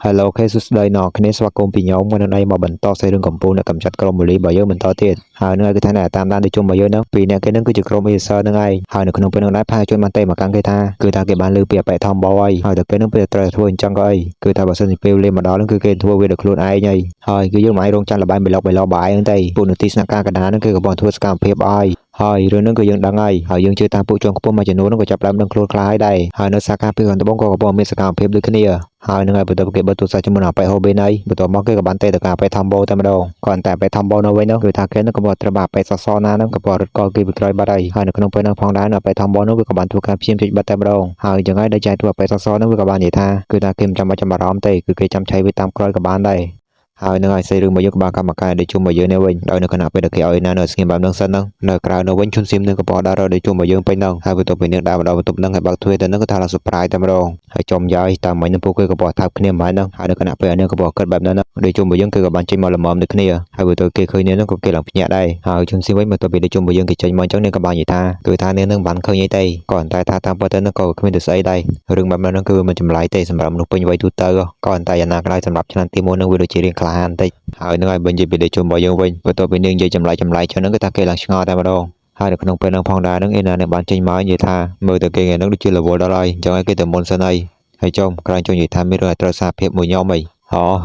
Hello ខេសួស្តីណគ្នាស្វាគមន៍ពីខ្ញុំមុននឹងមកបន្តសេរីរឿងកំពូលនៅកម្ចាត់ក្រុមមូលីរបស់យើងបន្តទៀតហើយនឹងគឺថានៅតាមដានទៅជុំរបស់យើងហ្នឹងពីរអ្នកគេហ្នឹងគឺជាក្រុម Acer ហ្នឹងហើយនៅក្នុងពេលហ្នឹងដែរផាជនបានតែមកកាន់គេថាគឺថាគេបានលើពីអបិធម្មបោហើយតែគេហ្នឹងពេលត្រូវធ្វើអញ្ចឹងក៏អីគឺថាបើសិនជាពេលលេមកដល់ហ្នឹងគឺគេធ្វើវាដោយខ្លួនឯងហើយគឺយើងមិនអាចរងចាំលបាយបិលបាយហ្នឹងទេពួកនទីស្នាក់ការកណ្ដាលហ្នឹងគឺកំពុងធ្វើសកម្មភាពហើយរឿងហ្នឹងគឺយើងដឹងហើយយើងជឿតាមពួកជាន់ខ្ពស់មួយចំនួនហ្នឹងក៏ចាប់ផ្ដើមដឹងខ្លួនខ្លះហើយនៅសាខាពីខាងត្បូងក៏កំពុងមានសកម្មភាពដូចគ្នាហើយនឹងហើយបន្ទាប់គេបើទូរស័ព្ទជាមួយអបិហូបេណៃបន្ទាប់មកគេក៏បានទៅការអបិធម្មបោតែម្ដងគាត់តែអបិធម្មបោនៅវិញនោះគឺថាគេនឹងក៏បានត្រូវបានអបិសសណាហ្នឹងក៏បានរត់កលគេពីក្រោយបាត់ហើយនៅក្នុងពេលហ្នឹងផងដែរអបិធម្មបោនោះវាក៏បានធ្វើការព្យាយាមជិះបាត់តែម្ដងហើយចឹងហើយដែលចែកធ្វើអបិសសហ្នឹងវាក៏បាននិយាយថាគឺថាគេមិនចាំបាច់ចាំបារម្ភទេគឺគេចាំឆៃវាតាមក្រោយក៏បានដែរហើយនឹងឲ្យសេរឿងមកយើងក៏បានកម្មការដែលជុំមកយើងនេះវិញដោយនៅគណៈពេលដែលគេឲ្យណានៅស្ងៀមបែបហ្នឹងសិនហ្នឹងនៅក្រៅនៅវិញជុនសៀមនឹងក៏បោះដល់ដែលជុំមកយើងពេញហ្នឹងហើយបន្ទាប់ពីនឹងដើរមកដល់បន្ទប់ហ្នឹងហើយបើកទ្វារទៅហ្នឹងក៏ថាឡើង surprise តែម្ដងហើយចំយាយតាមមិញនឹងពួកគេក៏បោះថើបគ្នាម្ល៉េះហ្នឹងហើយនៅគណៈពេលនេះក៏បោះគិតបែបហ្នឹងដែលជុំមកយើងគឺក៏បានចេញមកល្មមដូចគ្នាហើយបន្ទាប់គេឃើញនេះហ្នឹងក៏គេឡើងភ្ញាក់ដែរហើយជុនសៀមវិញបន្ទាប់ពីដែលជុំមកយើងគេចេញមកអញ្ចឹងនេះក៏បាននិយាយថាគឺថានេះនឹងបានឃើញអីទេក៏តែថាតាមពិតទៅហ្នឹងក៏គ្មានទៅស្អីដែររឿងបែបហ្នឹងគឺមិនចម្លែកទេសម្រាប់មនុស្សពេញវ័យទូទៅក៏តែយ៉ាងណាក៏ដោយសម្រាប់ឆ្នាំទី1ហ្នឹងវាដូចជារៀងក្លាហានតិចហើយនឹងឲ្យបញ្ជាពីលេខជុំរបស់យើងវិញបន្ទាប់ពីនាងនិយាយចម្លែកចឹងហ្នឹងគឺថាគេឡើងឆ្ងល់តែម្ដងហើយនៅក្នុងពេលហ្នឹងផងដែរហ្នឹងឯណានឹងបានចេញមកនិយាយថាមើលទៅគេហ្នឹងដូចជា level ដល់ហើយអញ្ចឹងឲ្យគេទៅមុនសិនហើយចុំក្រែងជួយនិយាយថាមានរឿងឲ្យត្រូវសារភាពមួយខ្ញុំ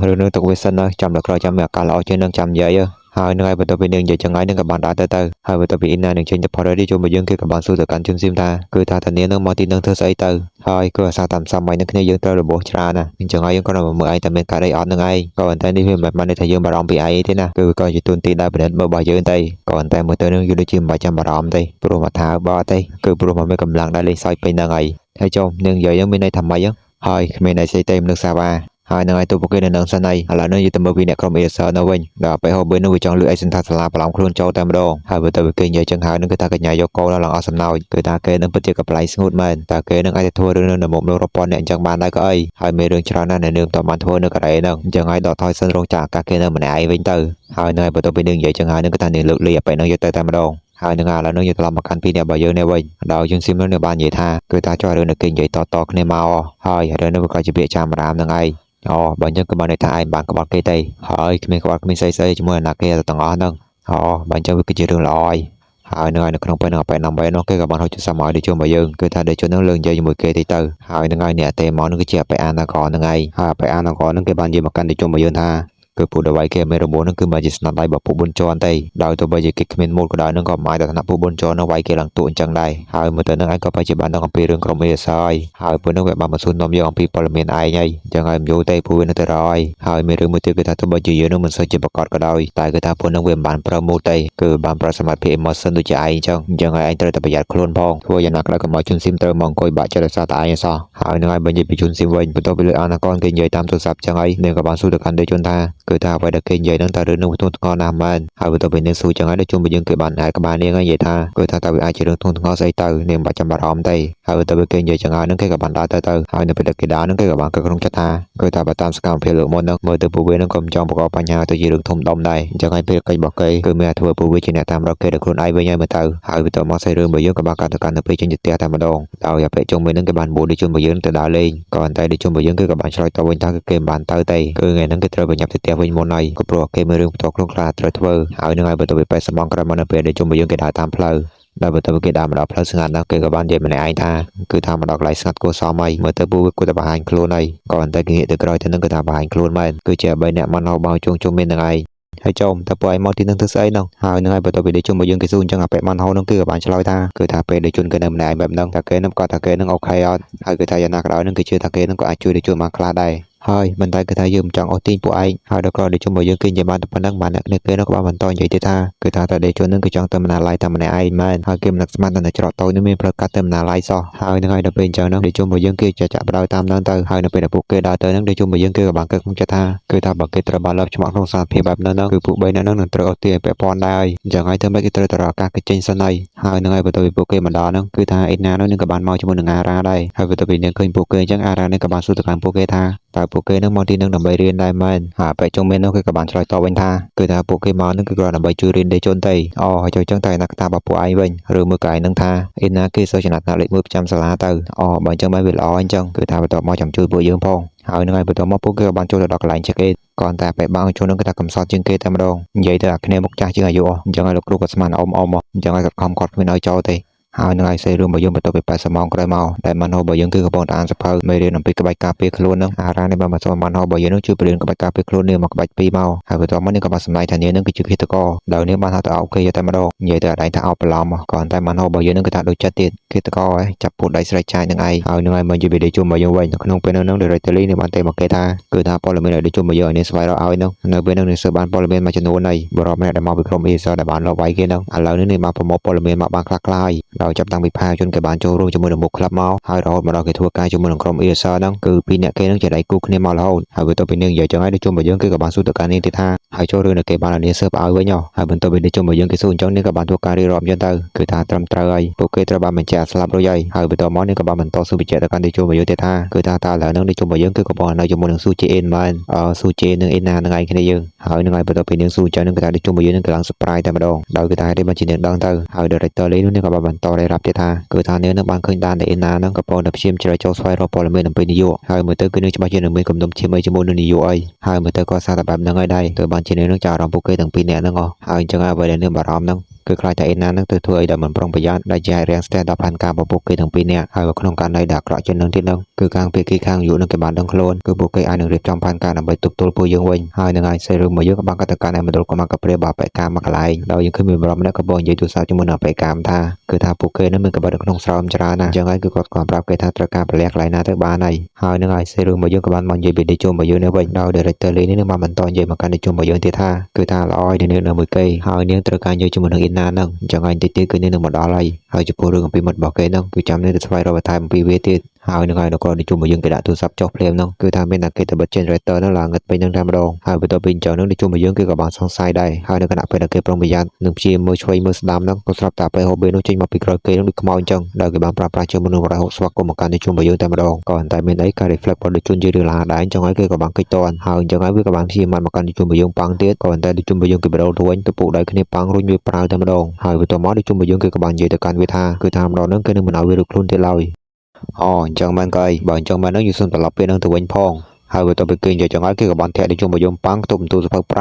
រឿងនឹងទុកវាសិនណាចាំដល់ក្រោយចាំមានឱកាសល្អជាងនឹងចាំនិយាយហើយនឹងឲ្យបន្ទាប់ពីនាងនិយាយចឹងហើយនឹងក៏បានដើរទៅហើយបន្ទាប់ពីអ៊ីណានឹងចេញទៅផុតហើយជុំមកយើងគេក៏បានសួរទៅកាន់ជុនសៀមថាគឺថាធានានឹងមកទីនឹងធ្វើស្អីទៅហើយគឺអាសាតាមសម័យនឹងគ្នាយើងត្រូវរបួសច្រើនណាអញ្ចឹងហើយយើងក៏នៅមើលឯងតែមានការអីអត់នឹងឯងក៏តែនេះវាមិនមែនថាយើងបារម្ភពីឯងទេណាគឺក៏ជាទូនទីដែលពិនិត្យមើលរបស់យើងទេក៏តែមើលទៅនឹងយើងដូចជាមិនបាច់ចាំបារម្ភទេព្រោះមកថាបើទេគឺព្រោះមកមានកម្លាំងដែលលេងសើចពេញហ្នឹងហើយចុះនាងនិយាយមានន័យថាម៉េចហើយគ្មានន័យស្អីទេមនុស្សសាវ៉ាហើយនឹងឲ្យទូពួកគេនៅនឹងសិនឥឡូវនេះយើងទៅមើលពីអ្នកក្រុម Acer នៅវិញដល់ពេលហូបនោះវាចង់លឺអីសិនថាសាលាប្រឡំខ្លួនចូលតែម្ដងហើយបើទៅគេនិយាយចឹងហើយនឹងគឺថាកញ្ញាយកកោឡើងអស់សំណោចគឺថាគេនឹងពិតជាកប្លែងស្ងួតមែនតើគេនឹងអាចធ្វើរឿងនៅមុខនៅរាប់ពាន់អ្នកអញ្ចឹងបានដែរក៏អីហើយមានរឿងច្រើនណាស់នៅនឹងតបានធ្វើនៅកូរ៉េហ្នឹងអញ្ចឹងឲ្យដល់ថយសិនរងចាក់អាកាសគេនៅម្នាក់ឯងវិញទៅហើយនៅបើទៅពីនឹងនិយាយចឹងហើយនឹងគឺថានឹងលើកលីអបិនឹងយកទៅតែម្ដងហើយនឹងឥឡូវនេះយើងត្រឡប់មកកាន់ពីអ្នករបស់យើងនេះវិញដល់យើងស៊ីមនឹងបាននិយាយថាគឺថាចោះរឿងនៅគេនិយាយតគ្នាមកហើយរឿងនេះវាក៏ជាពាក្យចាំរាមហ្នឹងឯងបើអញ្ចឹងក៏បានន័យថាឯងបានក្បត់គេទេហើយគ្មានក្បត់គ្មានស្អីជាមួយអាណាគេទាំងអស់ហ្នឹងបើអញ្ចឹងវាគឺជារឿងល្អហើយនៅក្នុងពេលហ្នឹងបែរណាំបែរនោះគេក៏បានហៅជួយសមឲ្យដូចជុំរបស់យើងគឺថាដូចជុំហ្នឹងលើកនិយាយជាមួយគេតិចទៅហើយនឹងឲ្យអ្នកទេមកនោះគឺជាអបិអានកហ្នឹងឯងហើយអបិអានកហ្នឹងគេបាននិយាយមកកាន់ដូចជុំរបស់យើងថាគឺពួកដវៃគេមេរបួសហ្នឹងគឺមិនជាស្នាដៃរបស់ពួក4ជាន់ទេដោយទោះបីជាគេគ្មានមូលក៏ដោយហ្នឹងក៏មិនអាចដល់ថ្នាក់ពួក4ជាន់ហ្នឹងវាយគេឡើងទួអញ្ចឹងដែរហើយមើលទៅហ្នឹងឯងក៏ប្រហែលជាបានដឹងអំពីរឿងក្រុម Acer ហើយពួកហ្នឹងវាបានមកសួរនាំយើងអំពីព័ត៌មានឯងអញ្ចឹងហើយមិនយល់ទេពួកវានៅទៅរយហើយមានរឿងមួយទៀតគឺថាទោះបីជាយើងនឹងមិនសូវជាប្រកាសក៏ដោយតែគឺថាពួកហ្នឹងវាមិនបានប្រើមូលទេគឺបានប្រើសមត្ថភាព emotion ដូចជាឯងអញ្ចឹងហើយឯងត្រូវតែប្រយ័ត្នខ្លួនផងធ្វើយ៉ាងណាក៏ដោយកុំឲ្យជន់ស៊ីមត្រូវមកអង្គុយបាក់ចិត្តដោយសារតែឯងសោះហើយនឹងឲ្យបើនិយាយពីជន់ស៊ីមវិញបន្ទាប់ពីលើអាណាកនគេនិយាយតាមទូរស័ព្ទអញ្ចឹងហើយនាងក៏បានសួរទៅកាន់ដេជន់ថាគឺថាអ្វីដែលគេនិយាយហ្នឹងតើរឿងនោះធ្ងន់ធ្ងរណាស់មែនហើយបន្ទាប់ពីនាងសួរចឹងហើយដូចជុំពីយើងគេបានហៅក្បាលនាងហើយនិយាយថាគឺថាតើវាអាចជារឿងធ្ងន់ធ្ងរស្អីទៅនាងមិនបាច់ចាំបារម្ភទេហើយបន្ទាប់ពីគេនិយាយចឹងហើយហ្នឹងគេក៏បានដើរទៅហើយនៅពេលដែលគេដើរហ្នឹងគេក៏បានគិតក្នុងចិត្តថាគឺថាបើតាមសកម្មភាពលើកមុនហ្នឹងមើលទៅពួកវាហ្នឹងក៏មិនចង់បង្កបញ្ហាទៅជារឿងធំដុំដែរអញ្ចឹងហើយពេលកិច្ចរបស់គេគឺមានធ្វើពួកវាជាអ្នកតាមរកគេដោយខ្លួនឯងវិញហើយមើលទៅហើយបន្ទាប់មកសេរឿងរបស់យើងក៏បានកាត់ទៅកាន់ទៅពេលចេញទៅផ្ទះតែម្ដងដោយអាពេលជុំវិញហ្នឹងគេបានបួលដូចជុំរបស់យើងទៅដើរលេងក៏តែដូចជុំរបស់យើងគឺក៏បានឆ្លើយតបវិញថាគេមិនបានទៅទេគឺថ្ងៃហ្នឹងគេត្រូវប្រញាប់ទៅផ្ទះវិញមុនហើយក៏ព្រោះគេមានរឿងផ្ទាល់ខ្លួនខ្លះត្រូវធ្វើហើយនឹងឲ្យបន្ទាប់ពីបែរសំងក្រោយមកនៅពេលដែលជុំរបស់យើងគេដើរតាមផ្លូវដល់បន្ទាប់ពីគេដើរមកដល់ផ្លូវស្ងាត់ហ្នឹងគេក៏បាននិយាយម្នាក់ឯងថាគឺថាមកដល់កន្លែងស្ងាត់គួរសមហើយមើលទៅពួកវាគួរតែបង្ហាញខ្លួនហើយក៏តែគេងាកទៅក្រោយទៅនឹងគឺថាបង្ហាញខ្លួនមែនគឺជា3អ្នកមកនៅបោជុំជុំមាននឹងឯងហើយចុំតើពួកឯងមកទីនឹងធ្វើស្អីហ្នឹងហើយនឹងឲ្យបន្ទាប់ពីដែលជុំរបស់យើងគេសួរអញ្ចឹងអាប៉ែម៉ាន់ហោហ្នឹងគឺក៏បានឆ្លើយថាគឺថាពេលដែលជុនគេនៅម្នាក់ឯងបែបហ្នឹងតែគេនឹងគាត់ថាគេនឹងអូខេអត់ហើយគឺថាយ៉ាងណាក៏ដោយនឹងគេជឿថាគេនឹងក៏អាចជួយដែលជួយបានខ្លះដែរហើយមិនតែគឺថាយើងមិនចង់អូសទាញពួកឯងហើយដល់ក្រោយដែលជុំរបស់យើងគេនិយាយបានតែប៉ុណ្្នឹងបានអ្នកគ្នាគេនោះក៏បានបន្តនិយាយទៀតថាគឺថាតែដេជុននឹងគឺចង់ទៅមណាឡៃតែម្នាក់ឯងមែនហើយគេមិននឹកស្មានតែច្រកតូចនឹងមានផ្លូវកាត់ទៅមណាឡៃសោះហើយនឹងឲ្យដល់ពេលអញ្ចឹងហ្នឹងដេជុំរបស់យើងគេចាក់បដ ாய் តាមដល់ទៅហើយនៅពេលដែលពួកគេដើរទៅហ្នឹងដេជុំរបស់យើងគេក៏បានគិតក្នុងចិត្តថាគឺថាបើគេត្រូវបានលបឆ្មក់ក្នុងសារភាពបែបហ្នឹងគឺពួក3នាក់ហ្នឹងនឹងត្រូវអូសទាញឲ្យពាក់ព័ន្ធដែរអញ្ចឹងហើយធ្វើម៉េចគេត្រូវតែរកឱកាសគេចេញសិនហើយនឹងឲ្យបន្ទាប់ពីពួកគេមកដល់ហ្នឹងគឺថាអ៊ីណានោះនឹងក៏បានមកជាមួយនឹងអារ៉ាដែរហើយបន្ទាប់ពីនាងឃើញពួកគេអញ្ចឹងអារ៉ានេះក៏បានសួរទៅខាងពួកគេថា តែពួកគេនឹងមកទីនឹងដើម្បីរៀនដែរមែនហើយបែកចុងមាននោះគេក៏បានឆ្លើយតបវិញថាគឺថាពួកគេមកនឹងគឺគ្រាន់ដើម្បីជួយរៀនដេជនទេអូហើយចូលចឹងតែណាក់តារបស់ពួកឯងវិញឬមួយក៏ឯងនឹងថាអ៊ីណាគេសិស្សចំណាត់ថ្នាក់លេខ1ប្រចាំសាលាទៅអូបើអញ្ចឹងបានវាល្អអញ្ចឹងគឺថាបន្ទាប់មកចាំជួយពួកយើងផងហើយនឹងហើយបន្ទាប់មកពួកគេក៏បានចូលទៅដល់កន្លែង check in គ្រាន់តែបែបបងចូលនឹងគឺថាកំសត់ជាងគេតែម្ដងនិយាយទៅអាគ្នាមុខចាស់ជាងអាយុអស់អញ្ចឹងហើយលោកគ្រូក៏ស្មានអមអញ្ចឹងហើយគាត់ខំគាត់គ្មានឲ្យចូលទេហើយនឹងហើយសេរឿងរបស់យើងបន្ទាប់ពី80ម៉ោងក្រោយមកដែលម៉ាន់ហូរបស់យើងគឺកំពុងតែអានសភៅមេរៀនអំពីក្បាច់ការពារខ្លួននឹងអារ៉ានេះបានមកសួរម៉ាន់ហូរបស់យើងនឹងជួយបរៀនក្បាច់ការពារខ្លួននេះមកក្បាច់2មកហើយបន្ទាប់មកនេះក៏បានសម្ដែងថានាងនឹងគឺជាឃាតករដោយនាងបានហៅទៅអូខេតែម្ដងនិយាយទៅអដែងថាអោបបន្លំគ្រាន់តែម៉ាន់ហូរបស់យើងនឹងគឺថាដូចចិត្តទៀតឃាតករចាប់ពូដៃស្រែកចាយនឹងឯងហើយនឹងហើយមកនិយាយពីជុំរបស់យើងវិញនៅក្នុងពេលនោះdirector នេះបានតែមកគេថាគឺថាព័ត៌មានដែលជុំរបស់យើងឲ្យនាងស្វែងរកឲ្យនឹងនៅពេលនោះនាងសើបានព័ត៌មានមួយចំនួនហើយបរិបទម្នាក់ដែលមកពីក្រុម ESR ដែលបានលបវាយគេនឹងឥឡូវនេះនាងបានប្រមូលព័ត៌មានមកបានខ្លះៗហើយដោយចាប់តាំងពីផាជនគេបានចូលរួមជាមួយនឹងមុខក្លឹបមកហើយរហូតមកដល់គេធ្វើការជាមួយនឹងក្រុម ESR ហ្នឹងគឺពីរអ្នកគេនឹងជាដៃគូគ្នាមករហូតហើយបន្ទាប់ពីនាងនិយាយចឹងហើយដូចជុំរបស់យើងគេក៏បានសួរទៅការនាងទៀតថាហើយចូលរឿងដែលគេបានឲ្យនាងសើបឲ្យវិញហើយបន្ទាប់ពីនេះជុំរបស់យើងគេសួរអញ្ចឹងនាងក៏បានធ្វើការរៀបរាប់ចឹងទៅគឺថាត្រឹមត្រូវហើយពួកគេត្រូវបានបញ្ជាក់ស្លាប់រួចហើយបន្ទាប់មកនាងក៏បានបន្តសួរបញ្ជាក់ទៅកាន់ទីជុំរបស់យើងទៀតថាគឺថាតើឥឡូវហ្នឹងទីជុំរបស់យើងគឺកំពុងនៅជាមួយនឹងស៊ូជេអ៊ីនមែនស៊ូជេនឹងអ៊ីណានឹងឯងគ្នាយើងហើយនឹងហើយបន្ទាប់ពីនាងស៊ូអញ្ចឹងនឹងគេថាទីជុំរបស់យើងនឹងកម្លាំង surprise តែម្ដងដោយគេថានេះបានជានាងដឹងទៅហើយ director នេះនាងក៏បានបន្តរៀបរាប់ទៀតថាគឺថានាងនឹងបានឃើញដានដែលអ៊ីណានឹងកំពុងតែព្យាយាមជ្រើចូលស្វែងរកព័ត៌មានអំពីនាយកហើយមើលទៅគឺនាងច្បាស់ជានឹងមានគំនុំឈាមអីជាមួយនឹងនាយកអីហើយមើលទៅក៏សារតែបែបហ្នឹងហើយដែរទើបបានជានាងនឹងចាប់អារម្មណ៍ពួកគេទាំងពីរនាក់ហ្នឹងហើយអញ្ចឹងអ្វីដែលនាងបារម្ភហ្នឹងគឺខ្លាចតែអ៊ីណានឹងទៅធ្វើអីដែលមិនប្រុងប្រយ័ត្នដែលជាឲ្យរាំងស្ទះដល់ផែនការរបស់ពួកគេទាំងពីរនាក់ហើយក្នុងករណីដែលអាក្រក់ជាងនឹងទៀតហ្នឹងគឺខាងភាគីខាងយុនឹងគេបានដឹងខ្លួនគឺពួកគេអាចនឹងរៀបចំផែនការដើម្បីទប់ទល់ពួកយើងវិញហើយនឹងអាចសេរឿងមកយើងក៏បានកាត់ទៅកាន់ឯមណ្ឌលកម្ពុជាបាបេកាមកកន្លែងដោយយើងឃើញមានបរិបទម្នាក់ក៏បងនិយាយទូរស័ព្ទជាមួយនឹងបេកាមថាគឺថាពួកគេនឹងមានក្បត់នៅក្នុងស្រោមច្រើនណាស់អញ្ចឹងហើយគឺគាត់ប្រាប់គេថាត្រូវការប្រលះកន្លែងណាទៅបានហើយនឹងអាចសេរឿងមកយើងក៏បានមកនិយាយពីទីជុំរបស់យើងនេះវិញដោយ director លេនេះនឹងបានបន្តនិយាយមកកាន់ទីជុំរបស់យើងទៀតថាគឺថាល្អឲ្យនាងនៅមួយគេហើយនាងត្រូវការនិយាយជាមួយនឹងអ៊ីណានឹងអញ្ចឹងហើយតិចទៀតគឺនាងនឹងមកដល់ហើយចំពោះរឿងអំពីមិត្តរបស់គេនឹងគឺចាំនាងទៅស្វែងរកបន្ថែមអំពីវាទៀតហើយនឹងហើយដល់ទីជុំរបស់យើងគេដាក់ទូរស័ព្ទចុះភ្លាមហ្នឹងគឺថាមានតែគេទៅបិទ generator ហ្នឹងឡើងងឹតពេញហ្នឹងតែម្ដងហើយបន្ទាប់ពីអញ្ចឹងហ្នឹងទីជុំរបស់យើងគេក៏បានសង្ស័យដែរហើយនៅគណៈពេលដែលគេប្រុងប្រយ័ត្ននឹងព្យាយាមមើលឆ្វេងមើលស្ដាំហ្នឹងក៏ស្រាប់តែពេលហូបពេលនោះចេញមកពីក្រោយគេហ្នឹងដូចខ្មោចអញ្ចឹងដែលគេបានប្រើប្រាស់ជាមនុស្ស160ស្វាគមន៍មកកាន់ទីជុំរបស់យើងតែម្ដងក៏តែមានអីការ reflect របស់ដូចជនជារឿងឡាដែរអញ្ចឹងហើយគេក៏បានគេចតន់ហើយអញ្ចឹងហើយវាក៏បានព្យាយាមមកកាន់ទីជុំរបស់យើងប៉ង់ទៀតក៏តែទីជុំរបស់យើងគេបដូរទៅវិញទៅពុកដៃគ្នាប៉ង់រួចវាប្រើតែម្ដងហើយបន្ទាប់មកទីជុំរបស់យើងគេក៏បាននិយាយទៅកាន់វាថាគឺថាម្ដងហ្នឹងគេនឹងមិនឲ្យវារួចខ្លួនទៀតឡើយអូអញ្ចឹងមែនក៏អីបើអញ្ចឹងមែនហ្នឹងយើងសុំត្រឡប់ពេលហ្នឹងទៅវិញផងហើយបន្ទាប់ពីគេនិយាយចឹងហើយគេក៏បានធាក់ទៅជុំរបស់យើងប៉ាំងទប់បន្ទូសភៅប្រ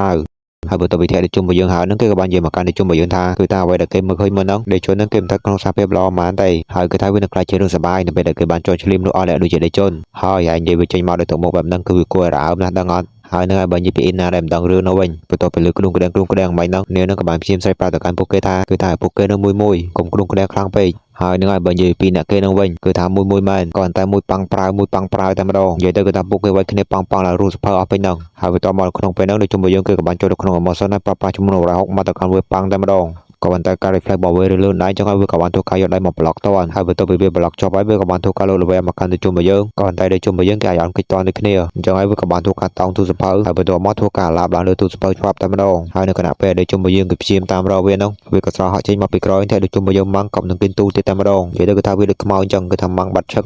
ើហើយបន្ទាប់ពីធាក់ទៅជុំរបស់យើងហើយហ្នឹងគេក៏បាននិយាយមកកាន់ទៅជុំរបស់យើងថាគឺថាអ្វីដែលគេមើលឃើញមុនហ្នឹងដេជនហ្នឹងគេមិនថាក្នុងសារភាពល្អហ្មងទេហើយគឺថាវានឹងខ្លាចជារឿងសប្បាយនៅពេលដែលគេបានចូលឆ្លៀមនោះអស់អ្នកដូចជាដេជនហើយឯងនិយាយវាចេញមកដោយទៅមុខបែបហ្នឹងគឺវាគួរឲ្យរអើមណាស់ដឹងអត់ហើយនឹងឲ្យបើនិយាយពីអ៊ីណាដែលមិនដឹងរឿងនោះវិញបន្ទាប់ពីលើគ្រូក្តាំងមិនហ្នឹងនាងនឹងក៏បានព្យាយាមស្រែកប្រាប់ទៅកាន់ពួកគេថាគឺថាពួកគេនឹងមួយកុំគ្រូក្តាំងខ្លាំងពេកហើយនឹងឲ្យបើនិយាយពីអ្នកគេនឹងវិញគឺថាមួយមែនគ្រាន់តែមួយប៉ាំងប្រើតែម្ដងនិយាយទៅគឺថាពួកគេវាយគ្នាប៉ាំងឡើងរូសភៅអស់ពេញហ្នឹងហើយបន្ទាប់មកក្នុងពេលហ្នឹងដូចជុំរបស់យើងគេក៏បានចូលទៅក្នុង emotion ហើយប្រាប់ជំនួស160មកទៅកាន់វាប៉ាំងតែម្ដងក៏ប៉ុន្តែការ reflect របស់វាលឿនដែរចឹងហើយវាក៏បានធ្វើការយកដៃមក block តន់ហើយបន្ទាប់ពីវា block ចប់ហើយវាក៏បានធ្វើការលោតល្វែងមកកាន់ទៅជុំរបស់យើងក៏ប៉ុន្តែដូចជុំរបស់យើងគេអាចអន់កិច្ចតន់ដូចគ្នាអញ្ចឹងហើយវាក៏បានធ្វើការតោងទូសភៅហើយបន្ទាប់មកធ្វើការឡាបឡើងលើទូសភៅជាប់តែម្ដងហើយនៅគណៈពេលដែលជុំរបស់យើងគេព្យាយាមតាមរកវាហ្នឹងវាក៏ស្រោហក់ចេញមកពីក្រោយតែដូចជុំរបស់យើងម៉ាំងកុំនឹងគិនទូទៀតតែម្ដងនិយាយទៅគឺថាវាដូចខ្មោចអញ្ចឹងគឺថាម៉ាំងបាត់ឈឹ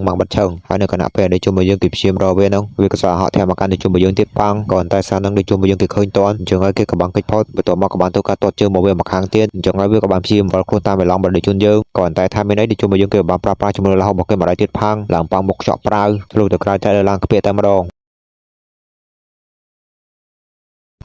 ងហើយនៅគណៈពេលដែលជុំរបស់យើងគេព្យាយាមរកវាហ្នឹងវាក៏ស្រោហក់ធាក់មកកាន់ទៅជុំរបស់យើងទៀតប៉ាំងក៏ប៉ុន្តែសារហ្នឹងដូចជុំរបស់យើងគេឃើញតន់អញ្ចឹងហើយគេក៏បានកិច្ចផុតបន្ទាប់មកក៏បានធ្វើការទាត់ជើងមកវាមកខាងទៀតអញ្ចឹងហើយវាក៏បានព្យាយាមវល់ខ្លួនតាមបឡងបដិជនយើងក៏តែថាមានអីដូចជុំរបស់យើងគេបានប្រើប្រាស់ជាមួយរហូតមកគេមកដៃទៀតផាំងឡើងប៉ាំងមុខខ្ចក់ប្រាវធ្លុះទៅក្រៅតែឡើងខ្ពៀកតែម្ដង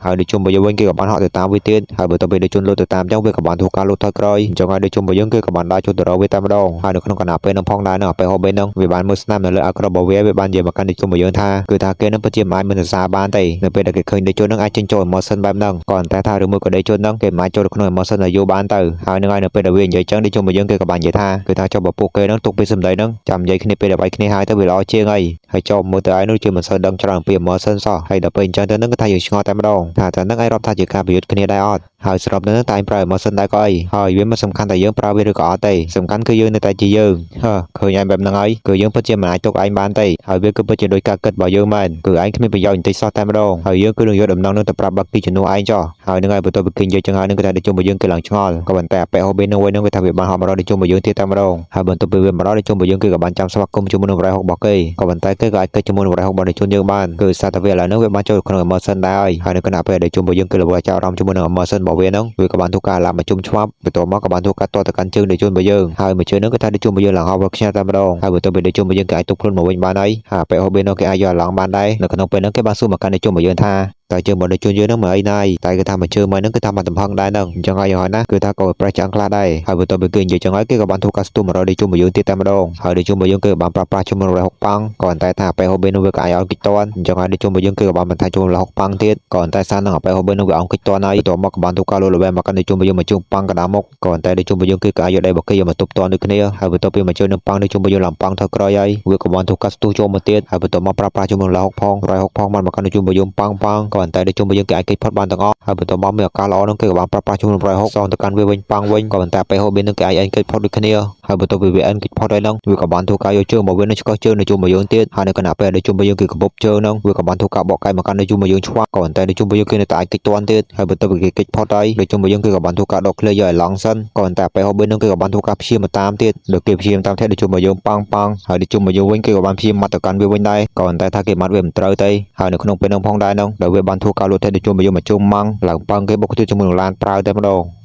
ហើយដូចជុំរបស់យើងវិញគេក៏បានហក់ទៅតាមវាទៀតហើយបន្ទាប់ពីដូចជុំលោតទៅតាមចឹងវាក៏បានធ្វើការលោតថយក្រោយអញ្ចឹងហើយដូចជុំរបស់យើងគេក៏បានដើរចូលទៅរកវាតែម្ដងហើយនៅក្នុងគណៈពេលនឹងផងដែរនៅពេលហូបហ្នឹងវាបានមើលស្នាមនៅលើអាក្ររបស់វាបាននិយាយមកកាន់ដូចជុំរបស់យើងថាគឺថាគេនឹងពិតជាមិនអាចមិនសរសើរបានទេនៅពេលដែលគេឃើញដូចជុំហ្នឹងអាចចេញចូល emotion បែបហ្នឹងក៏តែថាឬមួយក៏ដូចជុំហ្នឹងគេមិនអាចចូលទៅក្នុង emotion ឲ្យយូរបានទៅហើយនឹងហើយនៅពេលដែលវានិយាយចឹងដូចជុំរបស់យើងគេក៏បាននិយាយថាគឺថាចុះបើពួកគេហ្នឹងទុកពីសម្ដីហ្នឹងចាំនិយាយគ្នាពេលដែលវាយគ្នាហើយទៅវាល្អជាងហើយចុះមើលទៅឯនោះជាមិនសូវដឹងច្រើនពី emotion សោះហើយដល់ពេលអញ្ចឹងទៅហ្នឹងគឺថាយើងឆ្ងល់តែម្ដង ថាតើនឹងឯងរាប់ថាជាការប្រយុទ្ធគ្នាដែរអត់ហើយសរុបទៅនឹងតែឯងប្រើ emotion ដែរក៏អីហើយវាមិនសំខាន់តែយើងប្រើវាឬក៏អត់ទេសំខាន់គឺយើងនៅតែជាយើងឃើញឯងបែបហ្នឹងហើយគឺយើងពិតជាមិនអាចទុកឯងបានទេហើយវាគឺពិតជាដោយការគិតរបស់យើងមែនគឺឯងគ្មានប្រយោជន៍បន្តិចសោះតែម្ដងហើយយើងគឺនឹងយកដំណឹងនឹងទៅប្រាប់បាក់គីជំនួសឯងចោះហើយនឹងឯងបន្ទាប់ពីគេនិយាយចឹងហើយនឹងគេថាដូចជុំរបស់យើងគឺឡើងឆ្ងល់ក៏ប៉ុន្តែអាប៉ែហូបេនឹងវិញនឹងគេថាវាបានហត់មកដល់ដូចជុំរបស់យើងទៀតតែម្ដងហើយបន្ទាប់ពីវាមកដល់ដូចជុំរបស់យើងគឺក៏បានចាំស្វាគមន៍ជាមួយនឹងបរិហុករបស់គេក៏ប៉ុន្តែគេក៏អាចគិតជាមួយនឹងបរិហុករបស់ដូចជុំយើងបានគឺសារតែវាឥឡូវនេះវាបានចូលក្នុង emotion ដែរហើយនៅគណៈពេលដែលជុំរបស់យើងគឺល្វើចាប់អារម្មណ៍ជាមួយនឹង emotion របស់វាហ្នឹងវាក៏បានធ្វើការឡាប់មកជុំឆ្វាប់បន្ទាប់មកក៏បានធ្វើការតទៅកាន់ជើងដូចជុំរបស់យើងហើយមួយជើងហ្នឹងគឺថាដូចជុំរបស់យើងឡើងហោវល់ខ្ញាល់តែម្ដងហើយបន្ទាប់ពីដូចជុំរបស់យើងគេអាចទប់ខ្លួនមកវិញបានហើយហើយអាប៉ែហូបេនោះគេអាចយកឡើងបានដែរនៅក្នុងពេលហ្នឹងគេបានសួរមកកាន់ដូចជុំរបស់យើងថាតែជើងមកដូចជូនយើងនឹងមកអីណាយតែគេថាមកជើងមកហ្នឹងគឺថាមកតំផឹងដែរហ្នឹងអញ្ចឹងហើយណាគឺថាក៏ប្រេះចាំងខ្លះដែរហើយបន្ទាប់ពីគេនិយាយចឹងហើយគេក៏បានធ្វើការស្ទុះមករកដូចជុំមកយើងទៀតតែម្ដងហើយដូចជុំមកយើងគឺបានប្រាស់ជាមួយនឹង6ប៉ង់ក៏តែថាប៉ែហូបេនឹងវាក៏អាចឲ្យគិតតាន់អញ្ចឹងហើយដូចជុំមកយើងគឺក៏បានបន្ថែមជាមួយនឹង6ប៉ង់ទៀតក៏តែសារនឹងប៉ែហូបេនឹងវាអង្គគិតតាន់ហើយបន្ទាប់មកក៏បានធ្វើការលុបលបែមកកាន់ដូចជុំមកយើងមកជុំប៉ង់កណ្ដាលមុខក៏តែដូចជុំមកយើងគឺក៏អាចយកដៃរបស់គេយកមកទប់តាន់ដូចគ្នាហើយបន្ទាប់ពីមកជើងនឹងប៉ង់ដូចជុំមកយើងឡើងប៉ង់ទៅក្រោយហើយវាក៏បានធ្វើការស្ទុះចូលមកទៀតហើយបន្ទាប់មកប្រាស់ជាមួយនឹង6ផង106ផងបានមកកាន់ដូចជុំមកយើងប៉ង់ក៏តែដូចជុំមកយើងគេអាចគេផុតបានទាំងអស់ហើយបន្ទាប់មកមានឱកាសល្អនឹងគេក៏បានប្រាស់ជាមួយនឹង106សងទៅកាន់វាវិញប៉ង់វិញក៏ប៉ុន្តែពេលហូបមាននឹងគេអាចអិនគេផុតដូចគ្នាហើយបន្ទាប់ពីវាអិនគេផុតហើយនឹងវាក៏បានធ្វើការយកជើងមកវានឹងឆ្កឹះជើងនៅជុំមកយើងទៀតហើយនៅគណៈពេលដែលជុំមកយើងគឺកបប់ជើងនឹងវាក៏បានធ្វើការបកកាយមកកាន់នៅជុំមកយើងឆ្វាក់ក៏ប៉ុន្តែនៅជុំមកយើងគឺនៅតែអាចគេចតាន់ទៀតហើយបន្ទាប់ពីគេគេចផុតហើយនៅជុំមកយើងគឺក៏បានធ្វើការដកឃ្លៀយកឲ្យឡង់សិនក៏ប៉ុន្តែពេលហូបនឹងគឺក៏បានធ្វើការព្យាមតាមទៀតដូចគេព្យាមតាមទៀតនៅជុំមកយើងប៉ង់ហើយនៅជុំមកយើងវិញគេក៏បានព្យាមមកទៅកាន់វាវិញដែរក៏ប៉ុន្តែថាគេមកវាមិនត្រូវទេហើយនៅក្នុងពេលនឹងផងដែរនឹងដែលវាបានធ្វើការលួចទៅនៅជុំមកយើងមកជុំម៉ងឡើងប៉ង់គេបុកទៅជាមួយនឹងឡានប្រើតែម្ដង